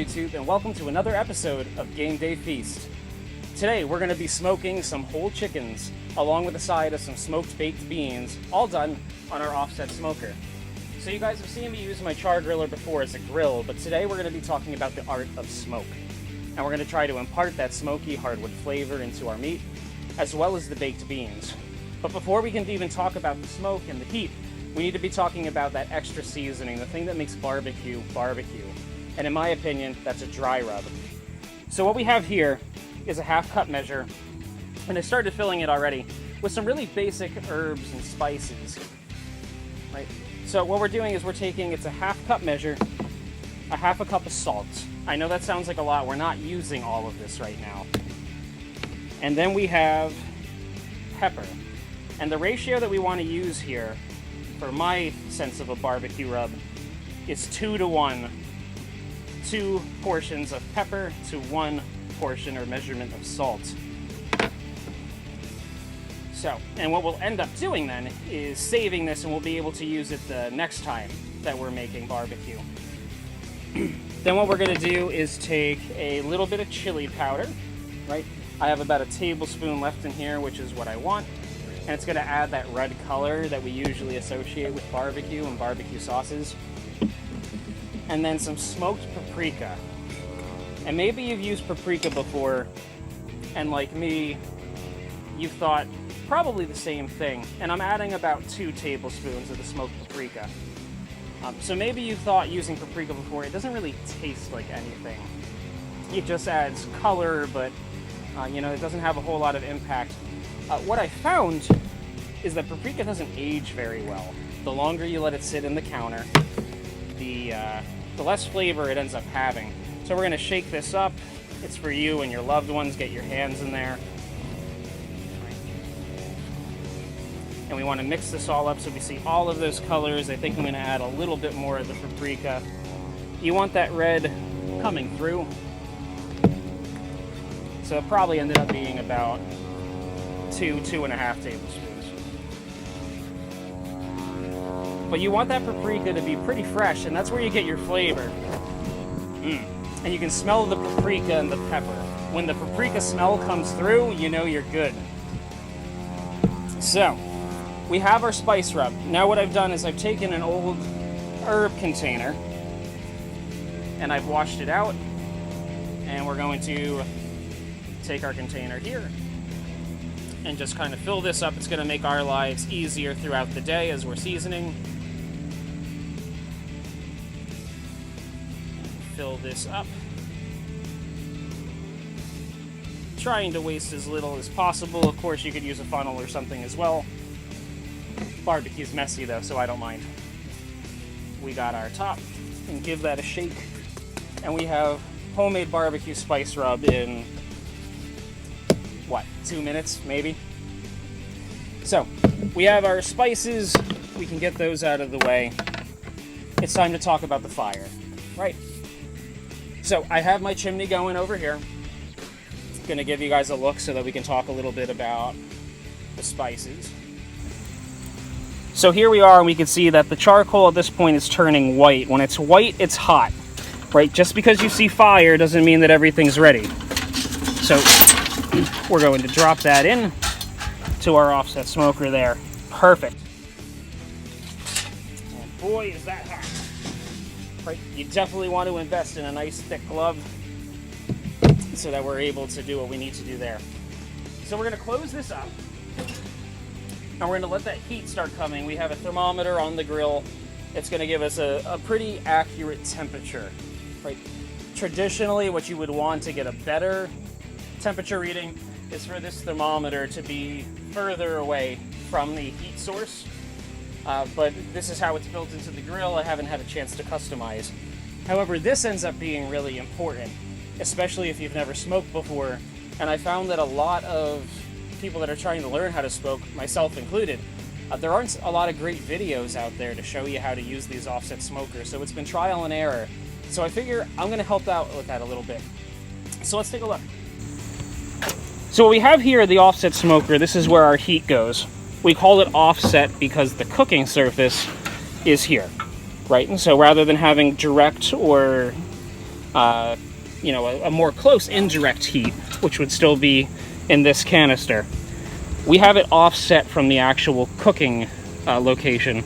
YouTube, and welcome to another episode of Game Day Feast. Today we're going to be smoking some whole chickens along with a side of some smoked baked beans, all done on our offset smoker. So you guys have seen me use my char griller before as a grill, but today we're going to be talking about the art of smoke. And we're going to try to impart that smoky hardwood flavor into our meat, as well as the baked beans. But before we can even talk about the smoke and the heat, we need to be talking about that extra seasoning, the thing that makes barbecue barbecue. And in my opinion, that's a dry rub. So what we have here is a half cup measure, and I started filling it already with some really basic herbs and spices. Right? So what we're doing is we're taking, it's a half cup measure, a half a cup of salt. I know that sounds like a lot, we're not using all of this right now. And then we have pepper. And the ratio that we want to use here, for my sense of a barbecue rub, is 2 to 1. 2 portions of pepper to 1 portion or measurement of salt. So, and what we'll end up doing then is saving this, and we'll be able to use it the next time that we're making barbecue. Then what we're going to do is take a little bit of chili powder, right? I have about a tablespoon left in here, which is what I want. And it's going to add that red color that we usually associate with barbecue and barbecue sauces. And then some smoked paprika. And maybe you've used paprika before, and like me, you've thought probably the same thing. And I'm adding about 2 tablespoons of the smoked paprika. So maybe you thought using paprika before, it doesn't really taste like anything. It just adds color, but it doesn't have a whole lot of impact. What I found is that paprika doesn't age very well. The longer you let it sit in the counter, the less flavor it ends up having. So we're going to shake this up. It's for you and your loved ones. Get your hands in there. And we want to mix this all up so we see all of those colors. I think I'm going to add a little bit more of the paprika. You want that red coming through. So it probably ended up being about 2.5 tablespoons. But you want that paprika to be pretty fresh, and that's where you get your flavor. And you can smell the paprika and the pepper. When the paprika smell comes through, you know you're good. So, we have our spice rub. Now what I've done is I've taken an old herb container, and I've washed it out, and we're going to take our container here and just kind of fill this up. It's going to make our lives easier throughout the day as we're seasoning. Fill this up. Trying to waste as little as possible. Of course, you could use a funnel or something as well. Barbecue's messy though, so I don't mind. We got our top, and give that a shake. And we have homemade barbecue spice rub in, what, 2 minutes, maybe? So, we have our spices. We can get those out of the way. It's time to talk about the fire, right? So, I have my chimney going over here. Going to give you guys a look so that we can talk a little bit about the spices. So here we are, and we can see that the charcoal at this point is turning white. When it's white, it's hot, right? Just because you see fire doesn't mean that everything's ready. So we're going to drop that in to our offset smoker there. Perfect. And boy, is that hot. Right? You definitely want to invest in a nice thick glove so that we're able to do what we need to do there. So we're going to close this up, and we're going to let that heat start coming. We have a thermometer on the grill. It's going to give us a pretty accurate temperature. Right? Traditionally, what you would want to get a better temperature reading is for this thermometer to be further away from the heat source. But this is how it's built into the grill. I haven't had a chance to customize. However, this ends up being really important, especially if you've never smoked before. And I found that a lot of people that are trying to learn how to smoke, myself included, there aren't a lot of great videos out there to show you how to use these offset smokers. So it's been trial and error. So I figure I'm going to help out with that a little bit. So let's take a look. So what we have here, the offset smoker, this is where our heat goes. We call it offset because the cooking surface is here, right? And so rather than having direct or you know, a more close indirect heat, which would still be in this canister. We have it offset from the actual cooking location.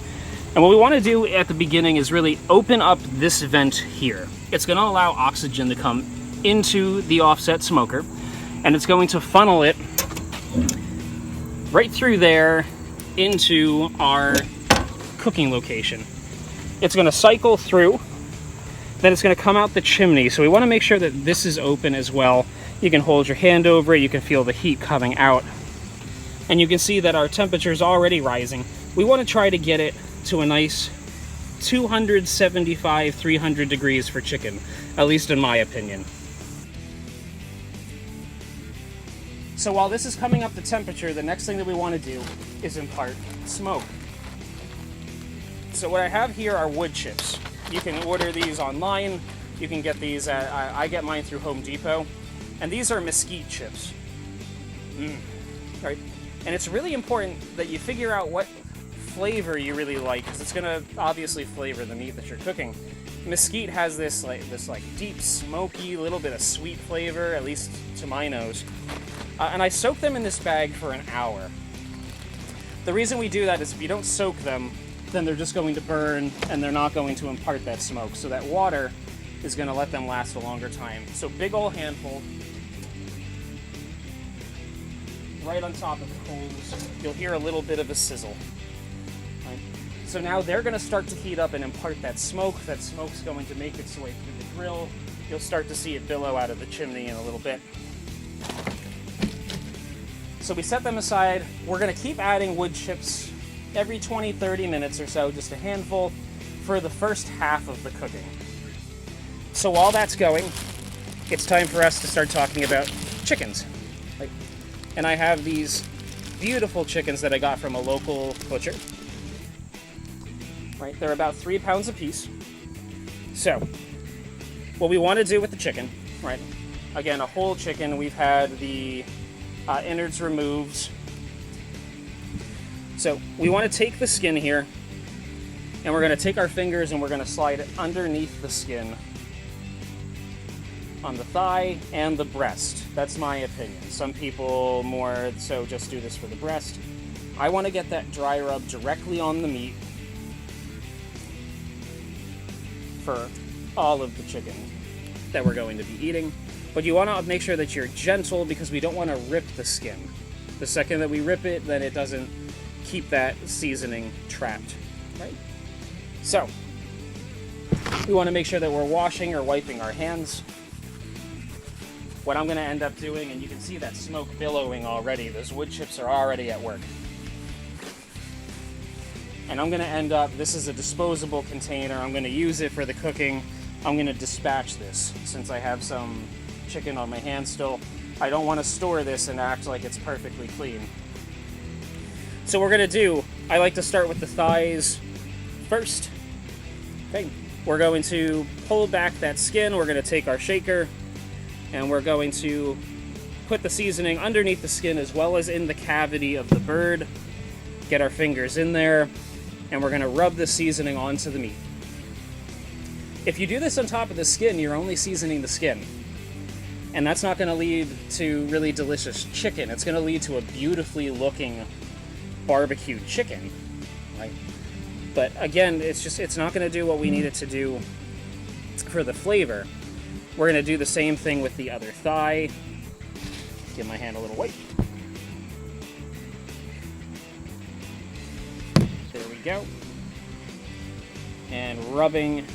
And what we want to do at the beginning is really open up this vent here. It's going to allow oxygen to come into the offset smoker, and it's going to funnel it right through there into our cooking location. It's going to cycle through, then it's going to come out the chimney. So we want to make sure that this is open as well. You can hold your hand over it, you can feel the heat coming out, and you can see that our temperature is already rising. We want to try to get it to a nice 275, 300 degrees for chicken, at least in my opinion. So while this is coming up to temperature, the next thing that we want to do is impart smoke. So what I have here are wood chips. You can order these online. You can get these at, I get mine through Home Depot. And these are mesquite chips. Right? And it's really important that you figure out what flavor you really like, because it's going to obviously flavor the meat that you're cooking. Mesquite has this deep smoky, little bit of sweet flavor, at least to my nose. And I soak them in this bag for an hour. The reason we do that is if you don't soak them, then they're just going to burn and they're not going to impart that smoke. So that water is going to let them last a longer time. So big ol' handful right on top of the coals. You'll hear a little bit of a sizzle. Right? So now they're going to start to heat up and impart that smoke. That smoke's going to make its way through the grill. You'll start to see it billow out of the chimney in a little bit. So we set them aside. We're going to keep adding wood chips every 20-30 minutes or so, just a handful, for the first half of the cooking. So while that's going, it's time for us to start talking about chickens. Right? And I have these beautiful chickens that I got from a local butcher. Right? They're about 3 pounds a piece. So what we want to do with the chicken, right? Again, a whole chicken. We've had the innards removed. So we want to take the skin here, and we're going to take our fingers and we're going to slide it underneath the skin on the thigh and the breast. That's my opinion. Some people more so just do this for the breast. I want to get that dry rub directly on the meat for all of the chicken that we're going to be eating. But you want to make sure that you're gentle, because we don't want to rip the skin. The second that we rip it, then it doesn't keep that seasoning trapped, right? So we want to make sure that we're washing or wiping our hands. What I'm going to end up doing, and you can see that smoke billowing already, those wood chips are already at work. And I'm going to end up, this is a disposable container, I'm going to use it for the cooking. I'm going to dispatch this since I have some chicken on my hands still. I don't want to store this and act like it's perfectly clean. So we're going to do, I like to start with the thighs first. Okay, we're going to pull back that skin, we're going to take our shaker, and we're going to put the seasoning underneath the skin as well as in the cavity of the bird. Get our fingers in there, and we're going to rub the seasoning onto the meat. If you do this on top of the skin, you're only seasoning the skin. And that's not going to lead to really delicious chicken. It's going to lead to a beautifully looking barbecued chicken, right? But again, it's not going to do what we need it to do for the flavor. We're going to do the same thing with the other thigh. Give my hand a little wipe. There we go. And rubbing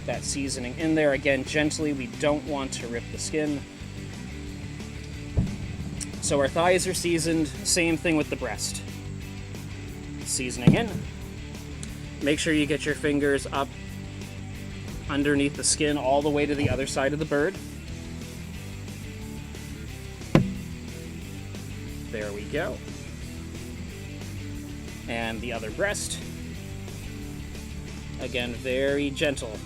that seasoning in there. Again, gently, we don't want to rip the skin. So our thighs are seasoned, same thing with the breast. Seasoning in. Make sure you get your fingers up underneath the skin all the way to the other side of the bird. There we go. And the other breast. Again, very gentle.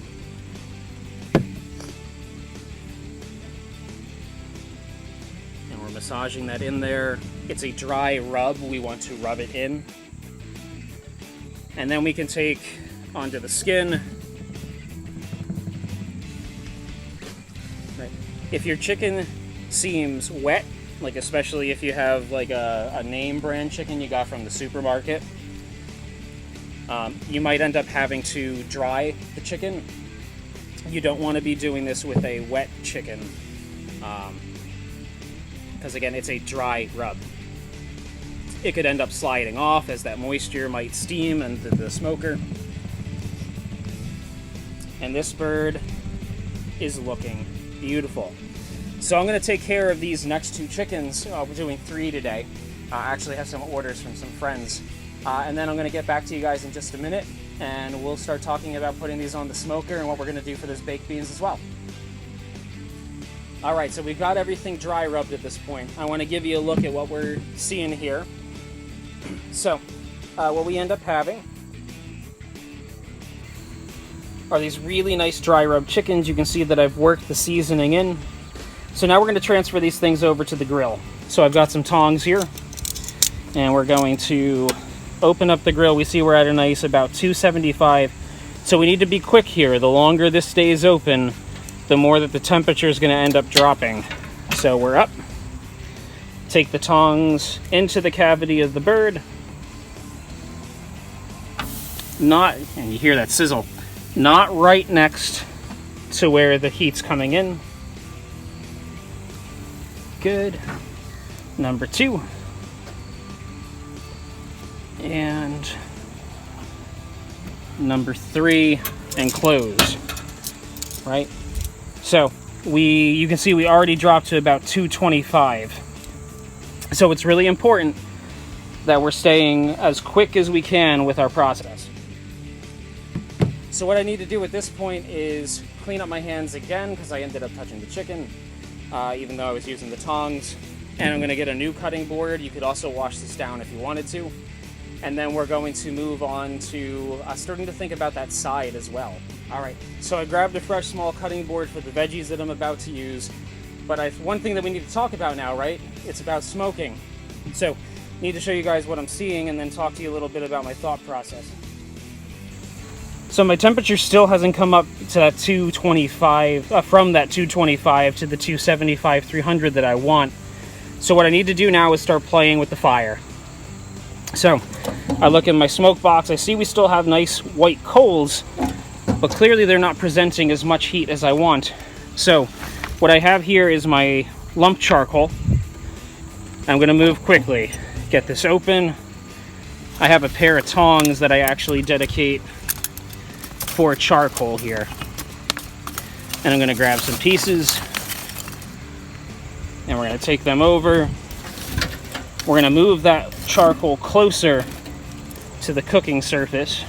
And we're massaging that in there. It's a dry rub. We want to rub it in. And then we can take onto the skin If your chicken seems wet, like especially if you have like a name brand chicken you got from the supermarket, you might end up having to dry the chicken. You don't want to be doing this with a wet chicken, because again, it's a dry rub. It could end up sliding off as that moisture might steam into the smoker. And this bird is looking beautiful. So I'm going to take care of these next 2 chickens. We're doing 3 today. I actually have some orders from some friends. And then I'm going to get back to you guys in just a minute, and we'll start talking about putting these on the smoker and what we're going to do for those baked beans as well. Alright, so we've got everything dry rubbed at this point. I want to give you a look at what we're seeing here. So, what we end up having are these really nice dry rub chickens. You can see that I've worked the seasoning in. So now we're going to transfer these things over to the grill. So I've got some tongs here, and we're going to open up the grill. We see we're at a nice about 275. So we need to be quick here. The longer this stays open, the more that the temperature is going to end up dropping. So we're up. Take the tongs into the cavity of the bird. And you hear that sizzle, not right next to where the heat's coming in. Good. Number 2. And number 3, and close. Right? So you can see we already dropped to about 225. So it's really important that we're staying as quick as we can with our process. So what I need to do at this point is clean up my hands again, because I ended up touching the chicken, even though I was using the tongs. And I'm going to get a new cutting board. You could also wash this down if you wanted to. And then we're going to move on to starting to think about that side as well. All right, so I grabbed a fresh small cutting board for the veggies that I'm about to use. But one thing that we need to talk about now, right? It's about smoking. So I need to show you guys what I'm seeing and then talk to you a little bit about my thought process. So my temperature still hasn't come up to that 225, from that 225 to the 275, 300 that I want. So what I need to do now is start playing with the fire. So I look in my smoke box, I see we still have nice white coals, but clearly they're not presenting as much heat as I want. So what I have here is my lump charcoal. I'm going to move quickly, get this open. I have a pair of tongs that I actually dedicate for charcoal here. And I'm going to grab some pieces, and we're going to take them over. We're going to move that charcoal closer to the cooking surface,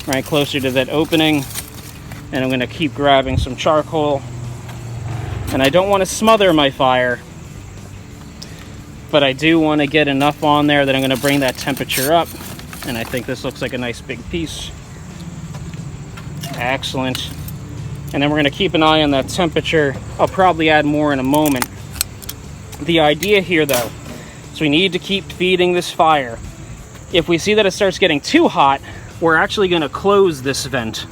right closer to that opening. And I'm going to keep grabbing some charcoal. And I don't want to smother my fire, but I do want to get enough on there that I'm going to bring that temperature up. And I think this looks like a nice big piece. Excellent. And then we're going to keep an eye on that temperature. I'll probably add more in a moment. The idea here, though, is we need to keep feeding this fire. If we see that it starts getting too hot, we're actually going to close this vent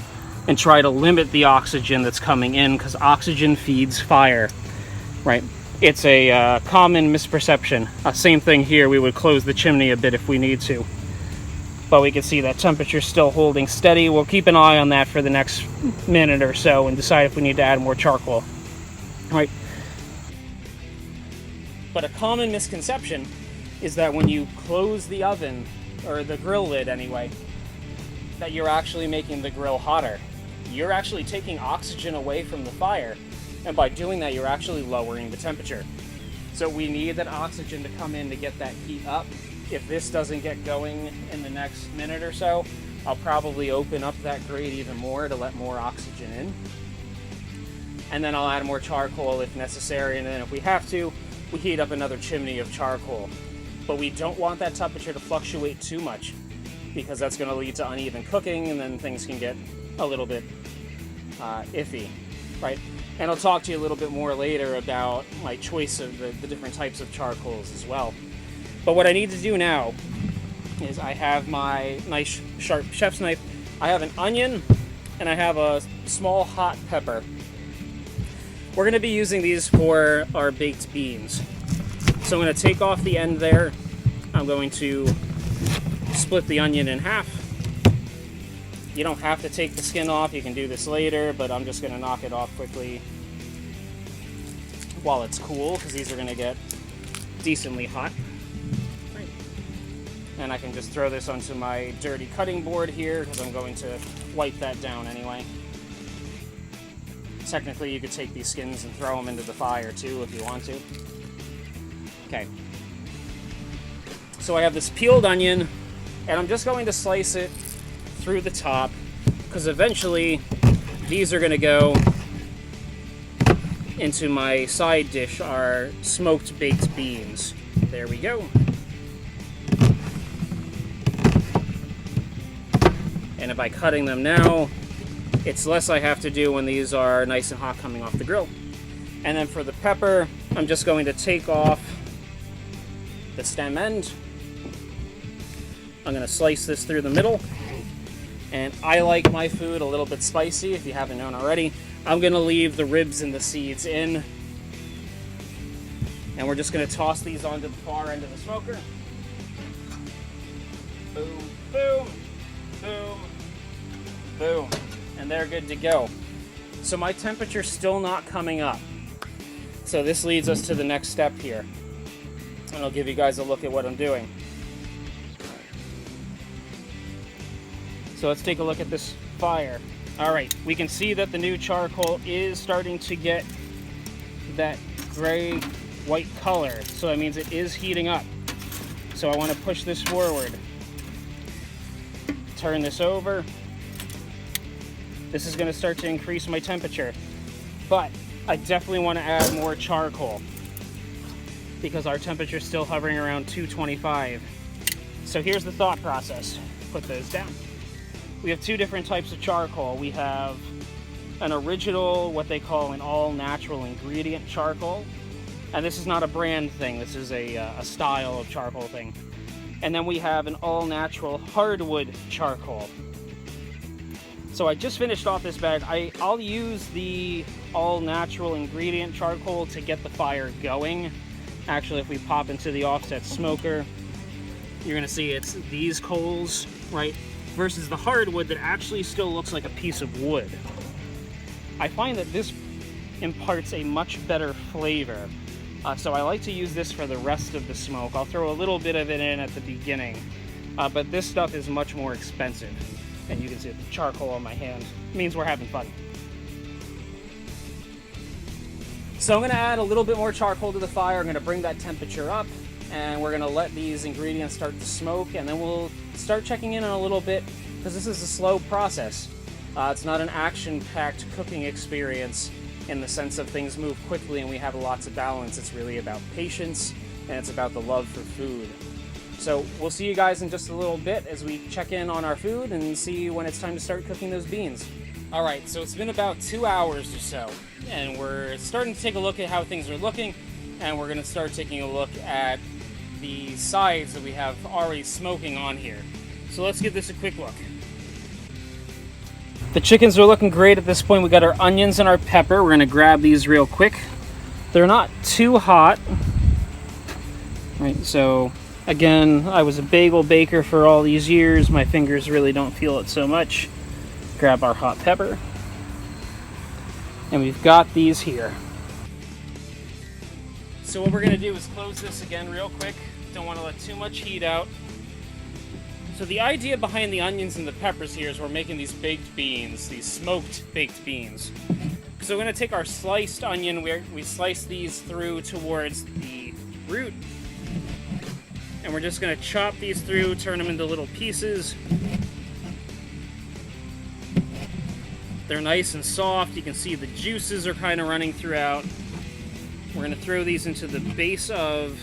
and try to limit the oxygen that's coming in, because oxygen feeds fire, right? It's a common misperception. Same thing here, we would close the chimney a bit if we need to. But we can see that temperature still holding steady. We'll keep an eye on that for the next minute or so and decide if we need to add more charcoal, right? But a common misconception is that when you close the oven, or the grill lid anyway, that you're actually making the grill hotter. You're actually taking oxygen away from the fire, and by doing that, you're actually lowering the temperature. So we need that oxygen to come in to get that heat up. If this doesn't get going in the next minute or so, I'll probably open up that grate even more to let more oxygen in. And then I'll add more charcoal if necessary, and then if we have to, we heat up another chimney of charcoal. But we don't want that temperature to fluctuate too much, because that's going to lead to uneven cooking, and then things can get a little bit iffy, right? And I'll talk to you a little bit more later about my choice of the different types of charcoals as well. But what I need to do now is I have my nice sharp chef's knife. I have an onion, and I have a small hot pepper. We're going to be using these for our baked beans. So I'm going to take off the end there. I'm going to split the onion in half. You don't have to take the skin off, you can do this later, but I'm just going to knock it off quickly while it's cool, because these are going to get decently hot. And I can just throw this onto my dirty cutting board here, because I'm going to wipe that down anyway. Technically, you could take these skins and throw them into the fire too if you want to. Okay. So I have this peeled onion, and I'm just going to slice it through the top, because eventually these are going to go into my side dish, our smoked baked beans. There we go. And by cutting them now, it's less I have to do when these are nice and hot coming off the grill. And then for the pepper, I'm just going to take off the stem end. I'm going to slice this through the middle. And I like my food a little bit spicy, if you haven't known already. I'm going to leave the ribs and the seeds in. And we're just going to toss these onto the far end of the smoker. Boom, boom, boom, boom. And they're good to go. So my temperature's still not coming up. So this leads us to the next step here. And I'll give you guys a look at what I'm doing. So let's take a look at this fire. All right, we can see that the new charcoal is starting to get that gray white color. So that means it is heating up. So I want to push this forward. Turn this over. This is going to start to increase my temperature. But I definitely want to add more charcoal, because our temperature is still hovering around 225. So here's the thought process. Put those down. We have two different types of charcoal. We have an original, what they call an all-natural ingredient charcoal. And this is not a brand thing. This is a style of charcoal thing. And then we have an all-natural hardwood charcoal. So I just finished off this bag. I'll use the all-natural ingredient charcoal to get the fire going. Actually, if we pop into the offset smoker, you're gonna see it's these coals, right, versus the hardwood that actually still looks like a piece of wood. I find that this imparts a much better flavor. So I like to use this for the rest of the smoke. I'll throw a little bit of it in at the beginning, but this stuff is much more expensive. And you can see the charcoal on my hand. It means we're having fun. So I'm gonna add a little bit more charcoal to the fire. I'm gonna bring that temperature up, and we're gonna let these ingredients start to smoke, and then we'll start checking in on a little bit, because this is a slow process. It's not an action-packed cooking experience in the sense of things move quickly and we have lots of balance. It's really about patience, and it's about the love for food. So we'll see you guys in just a little bit as we check in on our food and see when it's time to start cooking those beans. All right, so it's been about 2 hours or so, and we're starting to take a look at how things are looking, and we're gonna start taking a look at the sides that we have already smoking on here. So let's give this a quick look. The chickens are looking great at this point. We got our onions and our pepper. We're gonna grab these real quick. They're not too hot. Right, so again, I was a bagel baker for all these years. My fingers really don't feel it so much. Grab our hot pepper. And we've got these here. So what we're gonna do is close this again real quick. Don't wanna let too much heat out. So the idea behind the onions and the peppers here is we're making these baked beans, these smoked baked beans. So we're gonna take our sliced onion, we slice these through towards the root, and we're just gonna chop these through, turn them into little pieces. They're nice and soft. You can see the juices are kind of running throughout. We're gonna throw these into the base of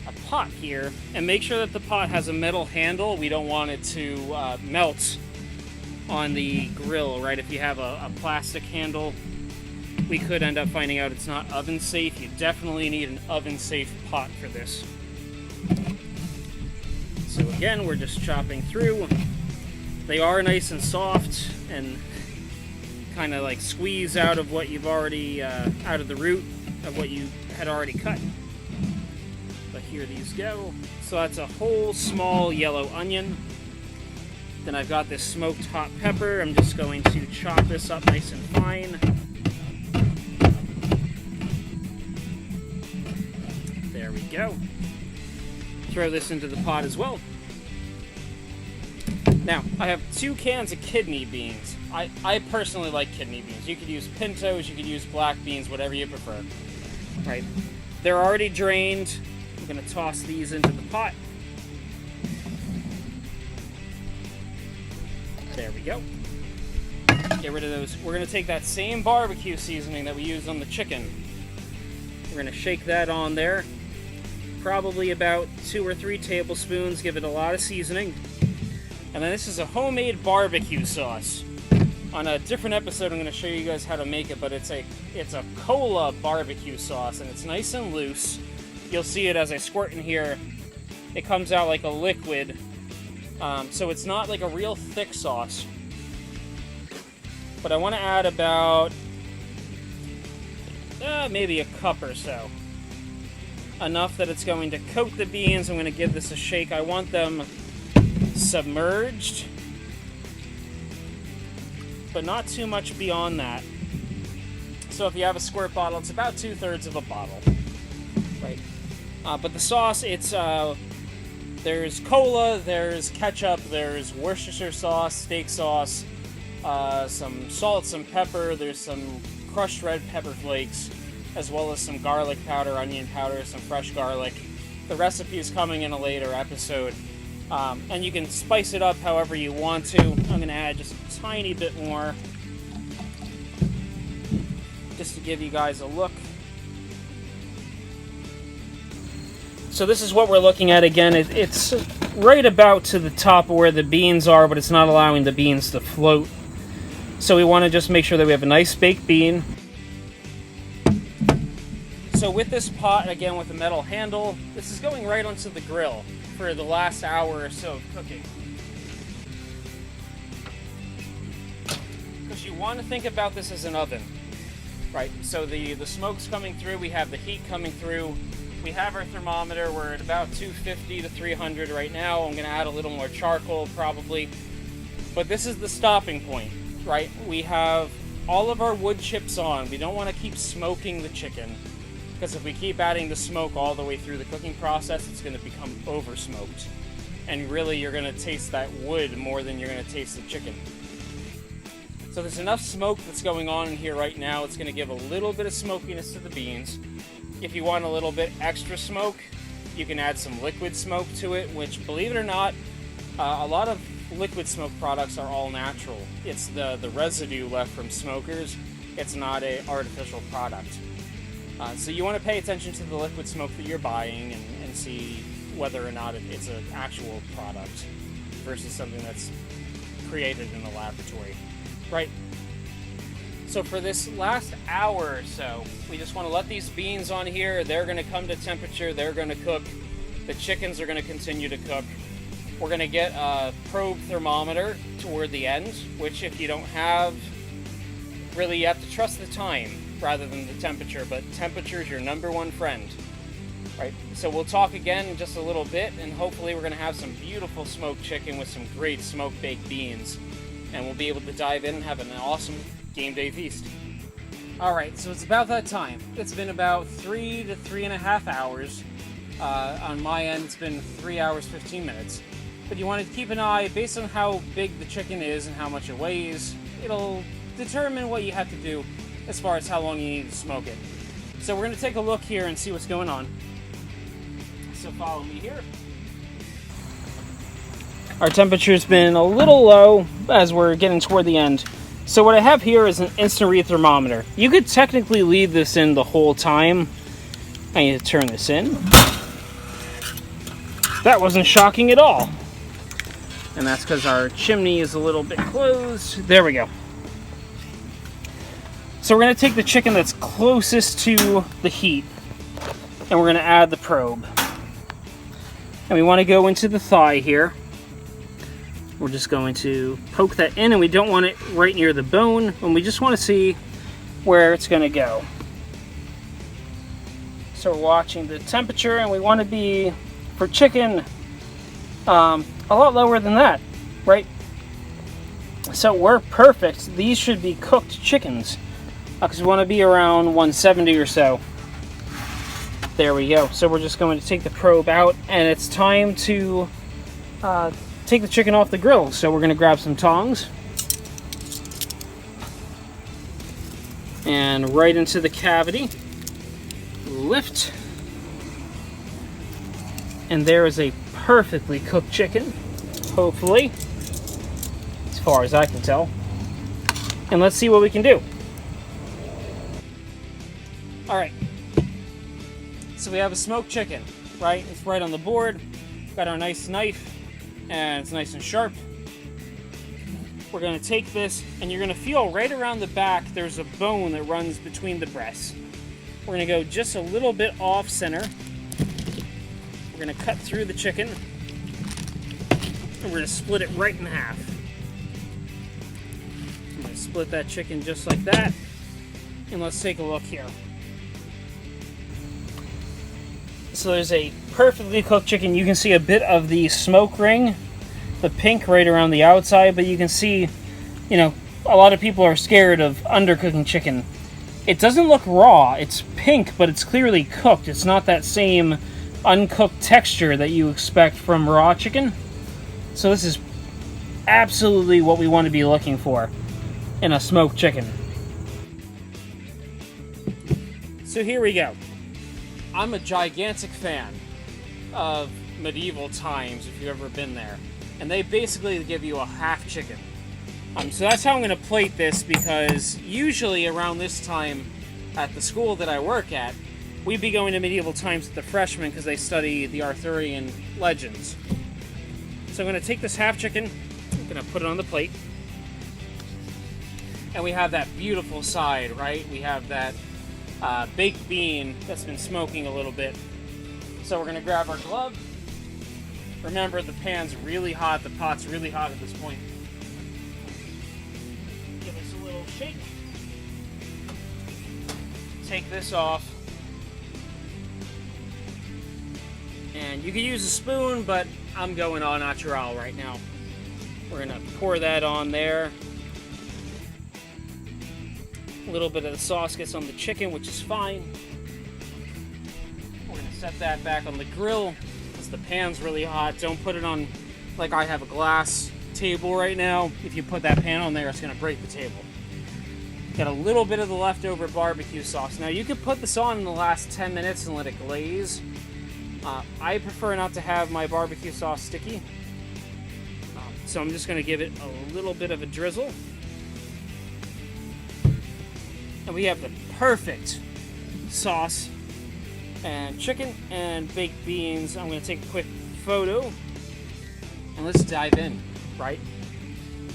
a pot here, and make sure that the pot has a metal handle. We don't want it to melt on the grill, right? If you have a plastic handle, we could end up finding out it's not oven safe. You definitely need an oven safe pot for this. So again, we're just chopping through. They are nice and soft and kind of like squeeze out of what you've already, out of the root of what you had already cut. But here these go. So that's a whole small yellow onion. Then I've got this smoked hot pepper. I'm just going to chop this up nice and fine. There we go. Throw this into the pot as well. Now, I have 2 cans of kidney beans. I personally like kidney beans. You could use pintos, you could use black beans, whatever you prefer. Right. They're already drained. I'm going to toss these into the pot. There we go. Get rid of those. We're going to take that same barbecue seasoning that we used on the chicken. We're going to shake that on there. Probably about 2 or 3 tablespoons. Give it a lot of seasoning. And then this is a homemade barbecue sauce. On a different episode, I'm going to show you guys how to make it, but it's a cola barbecue sauce, and it's nice and loose. You'll see it as I squirt in here. It comes out like a liquid, so it's not like a real thick sauce. But I want to add about maybe a cup or so. Enough that it's going to coat the beans. I'm going to give this a shake. I want them submerged, but not too much beyond that. So if you have a squirt bottle, it's about 2/3 of a bottle, right? But the sauce, it's there's cola, there's ketchup, there's Worcestershire sauce, steak sauce, some salt, some pepper, there's some crushed red pepper flakes, as well as some garlic powder, onion powder, some fresh garlic. The recipe is coming in a later episode. And you can spice it up however you want to. I'm going to add just a tiny bit more, just to give you guys a look. So this is what we're looking at again. It's right about to the top of where the beans are, but it's not allowing the beans to float. So we want to just make sure that we have a nice baked bean. So with this pot, again with the metal handle, this is going right onto the grill for the last hour or so of cooking. Because you want to think about this as an oven, right? So the smoke's coming through, we have the heat coming through, we have our thermometer, we're at about 250 to 300 right now. I'm going to add a little more charcoal probably. But this is the stopping point, right? We have all of our wood chips on. We don't want to keep smoking the chicken, because if we keep adding the smoke all the way through the cooking process, it's going to become over smoked. And really, you're going to taste that wood more than you're going to taste the chicken. So there's enough smoke that's going on in here right now. It's going to give a little bit of smokiness to the beans. If you want a little bit extra smoke, you can add some liquid smoke to it, which, believe it or not, a lot of liquid smoke products are all natural. It's the residue left from smokers. It's not an artificial product. So you want to pay attention to the liquid smoke that you're buying and see whether or not it's an actual product versus something that's created in a laboratory. Right? So for this last hour or so, we just want to let these beans on here. They're going to come to temperature. They're going to cook. The chickens are going to continue to cook. We're going to get a probe thermometer toward the end, which if you don't have, really you have to trust the time rather than the temperature, but temperature is your number one friend, right? So we'll talk again in just a little bit, and hopefully we're going to have some beautiful smoked chicken with some great smoked baked beans, and we'll be able to dive in and have an awesome game day feast. Alright, so it's about that time. It's been about 3 to 3.5 hours. On my end, it's been 3 hours, 15 minutes. But you want to keep an eye, based on how big the chicken is and how much it weighs, it'll determine what you have to do as far as how long you need to smoke it. So we're going to take a look here and see what's going on. So follow me here. Our temperature's been a little low as we're getting toward the end. So what I have here is an instant read thermometer. You could technically leave this in the whole time. I need to turn this in. That wasn't shocking at all. And that's because our chimney is a little bit closed. There we go. So we're going to take the chicken that's closest to the heat, and we're going to add the probe. And we want to go into the thigh here. We're just going to poke that in, and we don't want it right near the bone, and we just want to see where it's going to go. So we're watching the temperature, and we want to be, for chicken, a lot lower than that, right? So we're perfect. These should be cooked chickens, because we want to be around 170 or so. There we go. So we're just going to take the probe out, and it's time to take the chicken off the grill. So we're going to grab some tongs and right into the cavity, lift, and there is a perfectly cooked chicken, hopefully, as far as I can tell. And let's see what we can do. All right. So we have a smoked chicken, right? It's right on the board. Got our nice knife, and it's nice and sharp. We're gonna take this, and you're gonna feel right around the back, there's a bone that runs between the breasts. We're gonna go just a little bit off center. We're gonna cut through the chicken, and we're gonna split it right in half. I'm gonna split that chicken just like that, and let's take a look here. So there's a perfectly cooked chicken. You can see a bit of the smoke ring, the pink right around the outside, but you can see, you know, a lot of people are scared of undercooking chicken. It doesn't look raw. It's pink, but it's clearly cooked. It's not that same uncooked texture that you expect from raw chicken. So this is absolutely what we want to be looking for in a smoked chicken. So here we go. I'm a gigantic fan of medieval times, if you've ever been there. And they basically give you a half chicken. So that's how I'm going to plate this, because usually around this time at the school that I work at, we'd be going to medieval times with the freshmen because they study the Arthurian legends. So I'm going to take this half chicken, I'm going to put it on the plate. And we have that beautiful side, right? We have that baked bean that's been smoking a little bit. So we're going to grab our glove. Remember, the pan's really hot, the pot's really hot at this point. Give this a little shake. Take this off. And you can use a spoon, but I'm going au naturel right now. We're going to pour that on there. A little bit of the sauce gets on the chicken, which is fine. We're going to set that back on the grill because the pan's really hot. Don't put it on, like I have a glass table right now. If you put that pan on there, it's going to break the table. Got a little bit of the leftover barbecue sauce. Now you could put this on in the last 10 minutes and let it glaze. I prefer not to have my barbecue sauce sticky. So I'm just going to give it a little bit of a drizzle. And we have the perfect sauce and chicken and baked beans. I'm going to take a quick photo and let's dive in, right?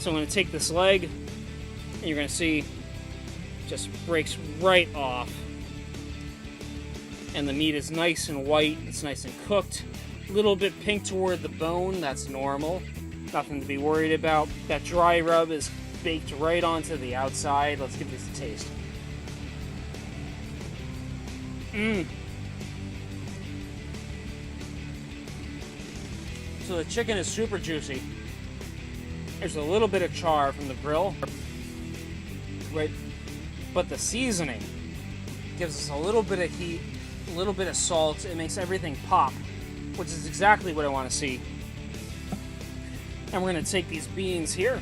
So I'm going to take this leg and you're going to see just breaks right off. And the meat is nice and white. It's nice and cooked. A little bit pink toward the bone. That's normal. Nothing to be worried about. That dry rub is baked right onto the outside. Let's give this a taste. So the chicken is super juicy. There's a little bit of char from the grill, right? But the seasoning gives us a little bit of heat, a little bit of salt. It makes everything pop, which is exactly what I want to see. And we're going to take these beans here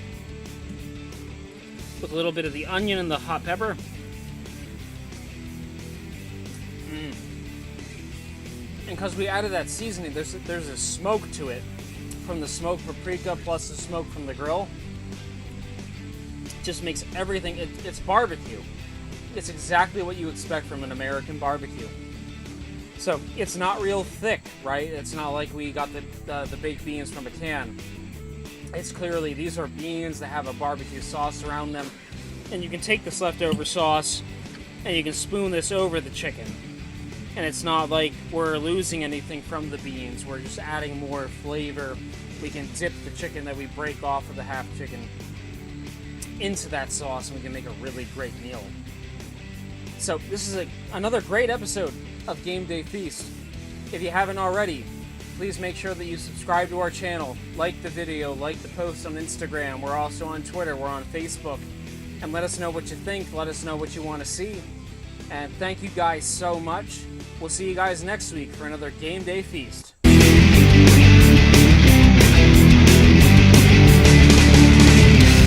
with a little bit of the onion and the hot pepper. And because we added that seasoning, there's a smoke to it from the smoked paprika plus the smoke from the grill. Just makes everything, it's barbecue. It's exactly what you expect from an American barbecue. So it's not real thick, right? It's not like we got the baked beans from a can. It's clearly, these are beans that have a barbecue sauce around them. And you can take this leftover sauce and you can spoon this over the chicken. And it's not like we're losing anything from the beans. We're just adding more flavor we can dip the chicken that we break off of the half chicken into that sauce, and we can make a really great meal. So this is another great episode of Game Day Feast. If you haven't already, please make sure that you subscribe to our channel, like the video, like the post on Instagram. We're also on Twitter, we're on Facebook, and let us know what you think, let us know what you want to see. And thank you guys so much. We'll see you guys next week for another Game Day Feast.